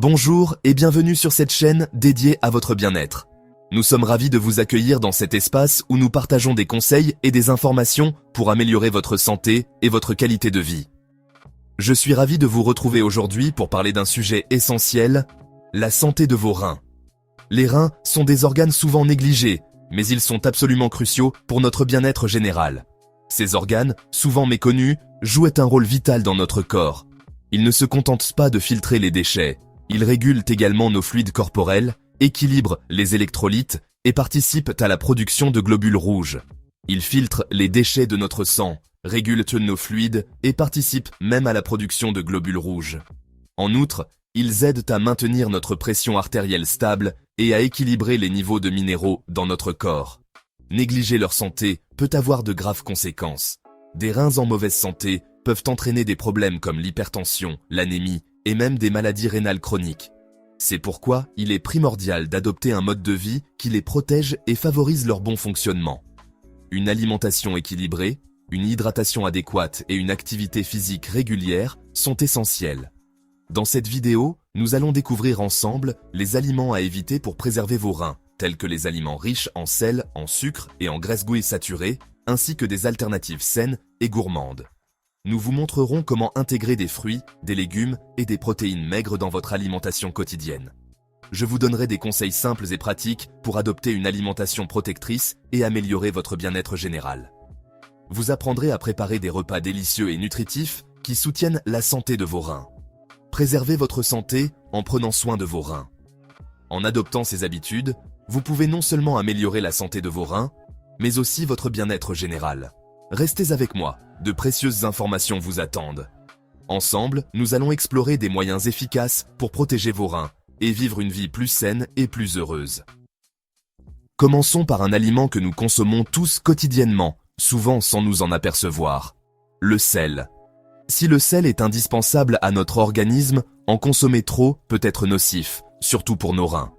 Bonjour et bienvenue sur cette chaîne dédiée à votre bien-être. Nous sommes ravis de vous accueillir dans cet espace où nous partageons des conseils et des informations pour améliorer votre santé et votre qualité de vie. Je suis ravi de vous retrouver aujourd'hui pour parler d'un sujet essentiel, la santé de vos reins. Les reins sont des organes souvent négligés, mais ils sont absolument cruciaux pour notre bien-être général. Ces organes, souvent méconnus, jouent un rôle vital dans notre corps. Ils ne se contentent pas de filtrer les déchets. Ils régulent également nos fluides corporels, équilibrent les électrolytes et participent à la production de globules rouges. Ils filtrent les déchets de notre sang, régulent nos fluides et participent même à la production de globules rouges. En outre, ils aident à maintenir notre pression artérielle stable et à équilibrer les niveaux de minéraux dans notre corps. Négliger leur santé peut avoir de graves conséquences. Des reins en mauvaise santé peuvent entraîner des problèmes comme l'hypertension, l'anémie et même des maladies rénales chroniques. C'est pourquoi il est primordial d'adopter un mode de vie qui les protège et favorise leur bon fonctionnement. Une alimentation équilibrée, une hydratation adéquate et une activité physique régulière sont essentielles. Dans cette vidéo, nous allons découvrir ensemble les aliments à éviter pour préserver vos reins, tels que les aliments riches en sel, en sucre et en graisses saturées, ainsi que des alternatives saines et gourmandes. Nous vous montrerons comment intégrer des fruits, des légumes et des protéines maigres dans votre alimentation quotidienne. Je vous donnerai des conseils simples et pratiques pour adopter une alimentation protectrice et améliorer votre bien-être général. Vous apprendrez à préparer des repas délicieux et nutritifs qui soutiennent la santé de vos reins. Préservez votre santé en prenant soin de vos reins. En adoptant ces habitudes, vous pouvez non seulement améliorer la santé de vos reins, mais aussi votre bien-être général. Restez avec moi, de précieuses informations vous attendent. Ensemble, nous allons explorer des moyens efficaces pour protéger vos reins et vivre une vie plus saine et plus heureuse. Commençons par un aliment que nous consommons tous quotidiennement, souvent sans nous en apercevoir. Le sel. Si le sel est indispensable à notre organisme, en consommer trop peut être nocif, surtout pour nos reins.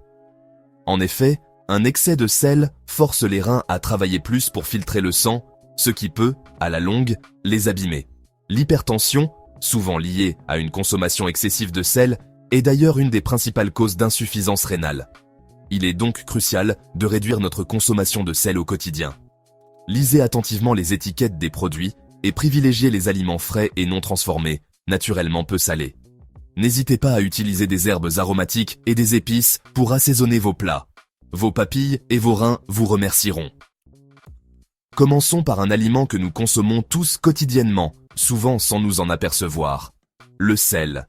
En effet, un excès de sel force les reins à travailler plus pour filtrer le sang, ce qui peut, à la longue, les abîmer. L'hypertension, souvent liée à une consommation excessive de sel, est d'ailleurs une des principales causes d'insuffisance rénale. Il est donc crucial de réduire notre consommation de sel au quotidien. Lisez attentivement les étiquettes des produits et privilégiez les aliments frais et non transformés, naturellement peu salés. N'hésitez pas à utiliser des herbes aromatiques et des épices pour assaisonner vos plats. Vos papilles et vos reins vous remercieront. Commençons par un aliment que nous consommons tous quotidiennement, souvent sans nous en apercevoir. Le sel.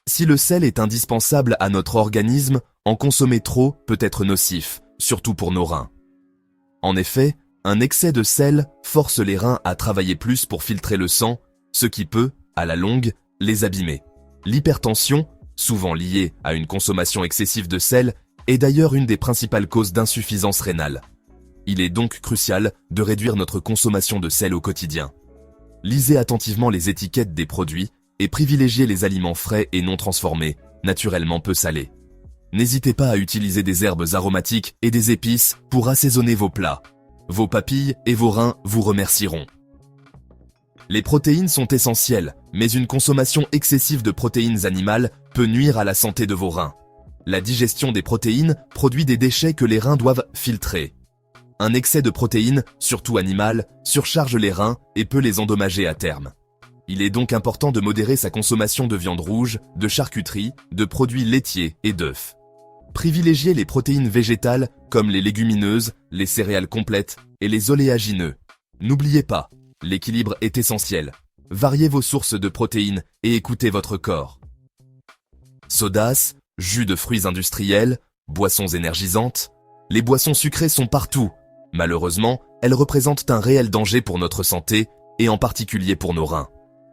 Si le sel est indispensable à notre organisme, en consommer trop peut être nocif, surtout pour nos reins. En effet, un excès de sel force les reins à travailler plus pour filtrer le sang, ce qui peut, à la longue, les abîmer. L'hypertension, souvent liée à une consommation excessive de sel, est d'ailleurs une des principales causes d'insuffisance rénale. Il est donc crucial de réduire notre consommation de sel au quotidien. Lisez attentivement les étiquettes des produits et privilégiez les aliments frais et non transformés, naturellement peu salés. N'hésitez pas à utiliser des herbes aromatiques et des épices pour assaisonner vos plats. Vos papilles et vos reins vous remercieront. Les protéines sont essentielles, mais une consommation excessive de protéines animales peut nuire à la santé de vos reins. La digestion des protéines produit des déchets que les reins doivent filtrer. Un excès de protéines, surtout animales, surcharge les reins et peut les endommager à terme. Il est donc important de modérer sa consommation de viande rouge, de charcuterie, de produits laitiers et d'œufs. Privilégiez les protéines végétales comme les légumineuses, les céréales complètes et les oléagineux. N'oubliez pas, l'équilibre est essentiel. Variez vos sources de protéines et écoutez votre corps. Sodas, jus de fruits industriels, boissons énergisantes. Les boissons sucrées sont partout. Malheureusement, elles représentent un réel danger pour notre santé et en particulier pour nos reins.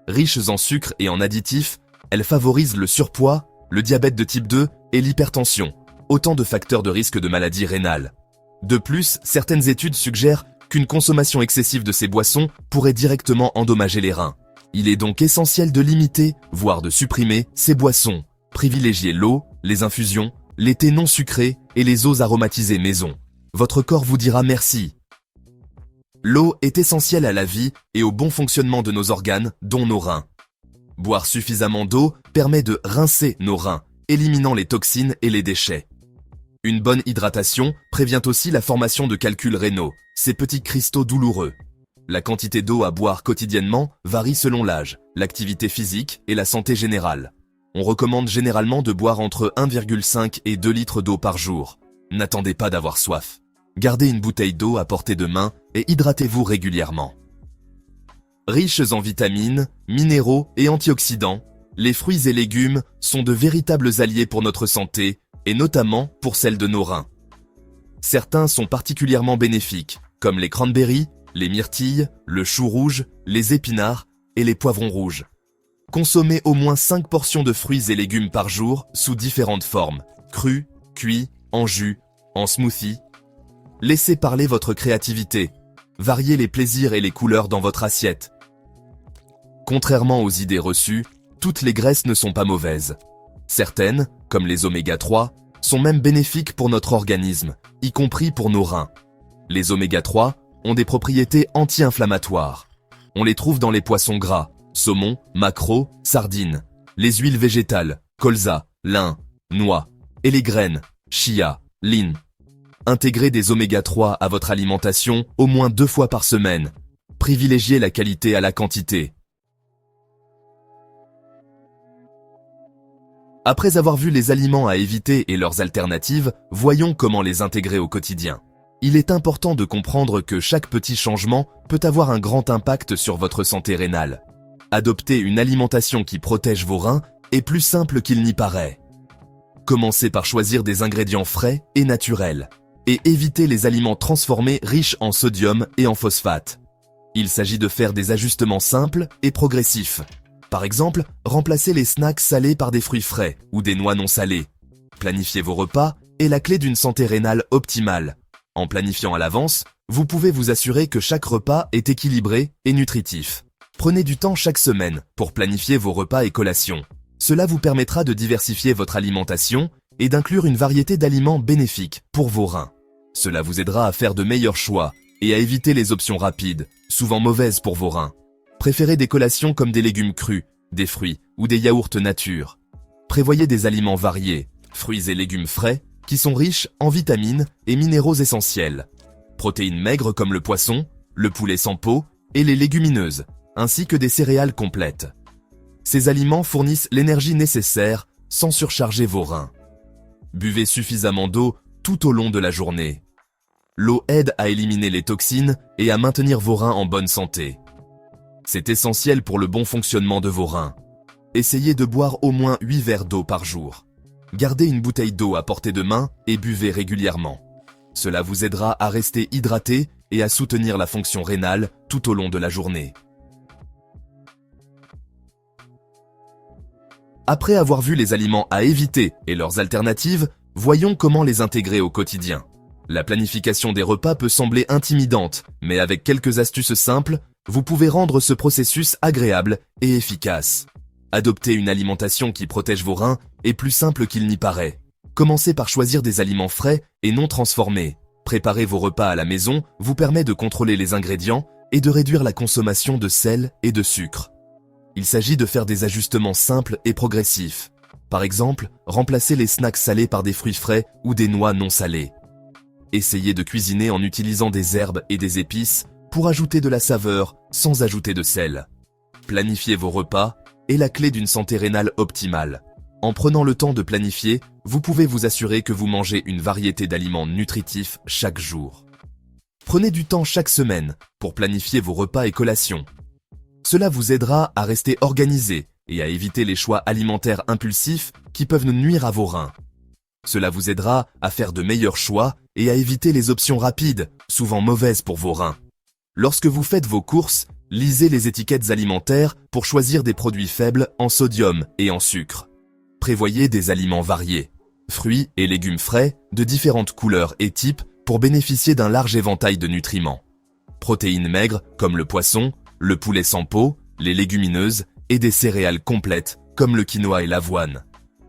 Riches en sucre et en additifs, elles favorisent le surpoids, le diabète de type 2 et l'hypertension, autant de facteurs de risque de maladies rénales. De plus, certaines études suggèrent qu'une consommation excessive de ces boissons pourrait directement endommager les reins. Il est donc essentiel de limiter, voire de supprimer, ces boissons. Privilégiez l'eau, les infusions, les thés non sucrés et les eaux aromatisées maison. Votre corps vous dira merci. L'eau est essentielle à la vie et au bon fonctionnement de nos organes, dont nos reins. Boire suffisamment d'eau permet de rincer nos reins éliminant les toxines et les déchets. Une bonne hydratation prévient aussi la formation de calculs rénaux, ces petits cristaux douloureux. La quantité d'eau à boire quotidiennement varie selon l'âge, l'activité physique et la santé générale. On recommande généralement de boire entre 1,5 et 2 litres d'eau par jour. N'attendez pas d'avoir soif. Gardez une bouteille d'eau à portée de main et hydratez-vous régulièrement. Riches en vitamines, minéraux et antioxydants, les fruits et légumes sont de véritables alliés pour notre santé et notamment pour celle de nos reins. Certains sont particulièrement bénéfiques, comme les cranberries, les myrtilles, le chou rouge, les épinards et les poivrons rouges. Consommez au moins 5 portions de fruits et légumes par jour sous différentes formes, crus, cuits, en jus, en smoothie. Laissez parler votre créativité. Variez les plaisirs et les couleurs dans votre assiette. Contrairement aux idées reçues, toutes les graisses ne sont pas mauvaises. Certaines, comme les oméga 3, sont même bénéfiques pour notre organisme, y compris pour nos reins. Les oméga 3 ont des propriétés anti-inflammatoires. On les trouve dans les poissons gras, saumon, maquereau, sardines, les huiles végétales, colza, lin, noix, et les graines, chia, lin. Intégrez des oméga 3 à votre alimentation au moins 2 fois par semaine. Privilégiez la qualité à la quantité. Après avoir vu les aliments à éviter et leurs alternatives, voyons comment les intégrer au quotidien. Il est important de comprendre que chaque petit changement peut avoir un grand impact sur votre santé rénale. Adopter une alimentation qui protège vos reins est plus simple qu'il n'y paraît. Commencez par choisir des ingrédients frais et naturels, et évitez les aliments transformés riches en sodium et en phosphate. Il s'agit de faire des ajustements simples et progressifs. Par exemple, remplacez les snacks salés par des fruits frais ou des noix non salées. Planifiez vos repas est la clé d'une santé rénale optimale. En planifiant à l'avance, vous pouvez vous assurer que chaque repas est équilibré et nutritif. Prenez du temps chaque semaine pour planifier vos repas et collations. Cela vous permettra de diversifier votre alimentation et d'inclure une variété d'aliments bénéfiques pour vos reins. Cela vous aidera à faire de meilleurs choix et à éviter les options rapides, souvent mauvaises pour vos reins. Préférez des collations comme des légumes crus, des fruits ou des yaourts nature. Prévoyez des aliments variés, fruits et légumes frais, qui sont riches en vitamines et minéraux essentiels. Protéines maigres comme le poisson, le poulet sans peau et les légumineuses, ainsi que des céréales complètes. Ces aliments fournissent l'énergie nécessaire sans surcharger vos reins. Buvez suffisamment d'eau tout au long de la journée. L'eau aide à éliminer les toxines et à maintenir vos reins en bonne santé. C'est essentiel pour le bon fonctionnement de vos reins. Essayez de boire au moins 8 verres d'eau par jour. Gardez une bouteille d'eau à portée de main et buvez régulièrement. Cela vous aidera à rester hydraté et à soutenir la fonction rénale tout au long de la journée. Après avoir vu les aliments à éviter et leurs alternatives, voyons comment les intégrer au quotidien. La planification des repas peut sembler intimidante, mais avec quelques astuces simples, vous pouvez rendre ce processus agréable et efficace. Adopter une alimentation qui protège vos reins est plus simple qu'il n'y paraît. Commencez par choisir des aliments frais et non transformés. Préparer vos repas à la maison vous permet de contrôler les ingrédients et de réduire la consommation de sel et de sucre. Il s'agit de faire des ajustements simples et progressifs. Par exemple, remplacer les snacks salés par des fruits frais ou des noix non salées. Essayez de cuisiner en utilisant des herbes et des épices pour ajouter de la saveur sans ajouter de sel. Planifiez vos repas est la clé d'une santé rénale optimale. En prenant le temps de planifier, vous pouvez vous assurer que vous mangez une variété d'aliments nutritifs chaque jour. Prenez du temps chaque semaine pour planifier vos repas et collations. Cela vous aidera à rester organisé et à éviter les choix alimentaires impulsifs qui peuvent nuire à vos reins. Cela vous aidera à faire de meilleurs choix et à éviter les options rapides, souvent mauvaises pour vos reins. Lorsque vous faites vos courses, lisez les étiquettes alimentaires pour choisir des produits faibles en sodium et en sucre. Prévoyez des aliments variés, fruits et légumes frais de différentes couleurs et types pour bénéficier d'un large éventail de nutriments. Protéines maigres comme le poisson, le poulet sans peau, les légumineuses et des céréales complètes comme le quinoa et l'avoine.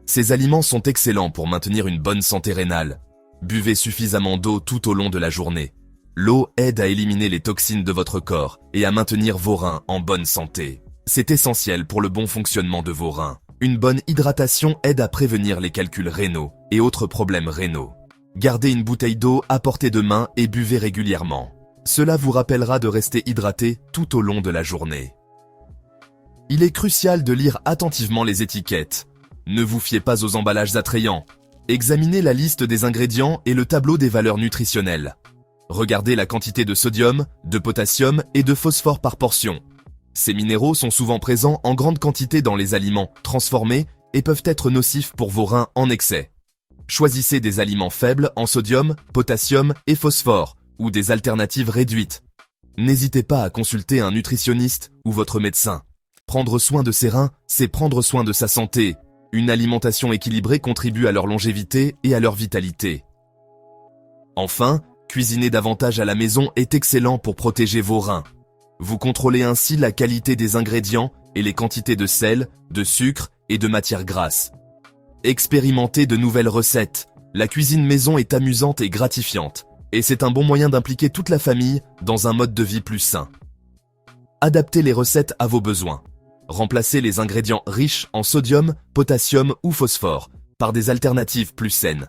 Ces aliments sont excellents pour maintenir une bonne santé rénale. Buvez suffisamment d'eau tout au long de la journée. L'eau aide à éliminer les toxines de votre corps et à maintenir vos reins en bonne santé. C'est essentiel pour le bon fonctionnement de vos reins. Une bonne hydratation aide à prévenir les calculs rénaux et autres problèmes rénaux. Gardez une bouteille d'eau à portée de main et buvez régulièrement. Cela vous rappellera de rester hydraté tout au long de la journée. Il est crucial de lire attentivement les étiquettes. Ne vous fiez pas aux emballages attrayants. Examinez la liste des ingrédients et le tableau des valeurs nutritionnelles. Regardez la quantité de sodium, de potassium et de phosphore par portion. Ces minéraux sont souvent présents en grande quantité dans les aliments transformés et peuvent être nocifs pour vos reins en excès. Choisissez des aliments faibles en sodium, potassium et phosphore ou des alternatives réduites. N'hésitez pas à consulter un nutritionniste ou votre médecin. Prendre soin de ses reins, c'est prendre soin de sa santé. Une alimentation équilibrée contribue à leur longévité et à leur vitalité. Enfin, cuisiner davantage à la maison est excellent pour protéger vos reins. Vous contrôlez ainsi la qualité des ingrédients et les quantités de sel, de sucre et de matières grasses. Expérimentez de nouvelles recettes. La cuisine maison est amusante et gratifiante, et c'est un bon moyen d'impliquer toute la famille dans un mode de vie plus sain. Adaptez les recettes à vos besoins. Remplacez les ingrédients riches en sodium, potassium ou phosphore par des alternatives plus saines.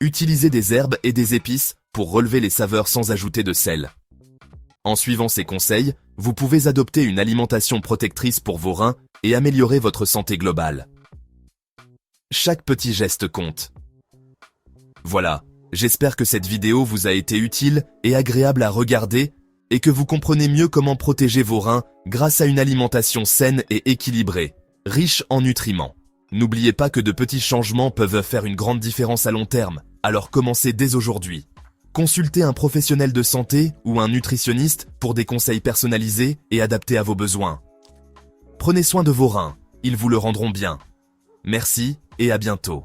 Utilisez des herbes et des épices pour relever les saveurs sans ajouter de sel. En suivant ces conseils, vous pouvez adopter une alimentation protectrice pour vos reins et améliorer votre santé globale. Chaque petit geste compte. Voilà, j'espère que cette vidéo vous a été utile et agréable à regarder et que vous comprenez mieux comment protéger vos reins grâce à une alimentation saine et équilibrée, riche en nutriments. N'oubliez pas que de petits changements peuvent faire une grande différence à long terme, alors commencez dès aujourd'hui. Consultez un professionnel de santé ou un nutritionniste pour des conseils personnalisés et adaptés à vos besoins. Prenez soin de vos reins, ils vous le rendront bien. Merci et à bientôt.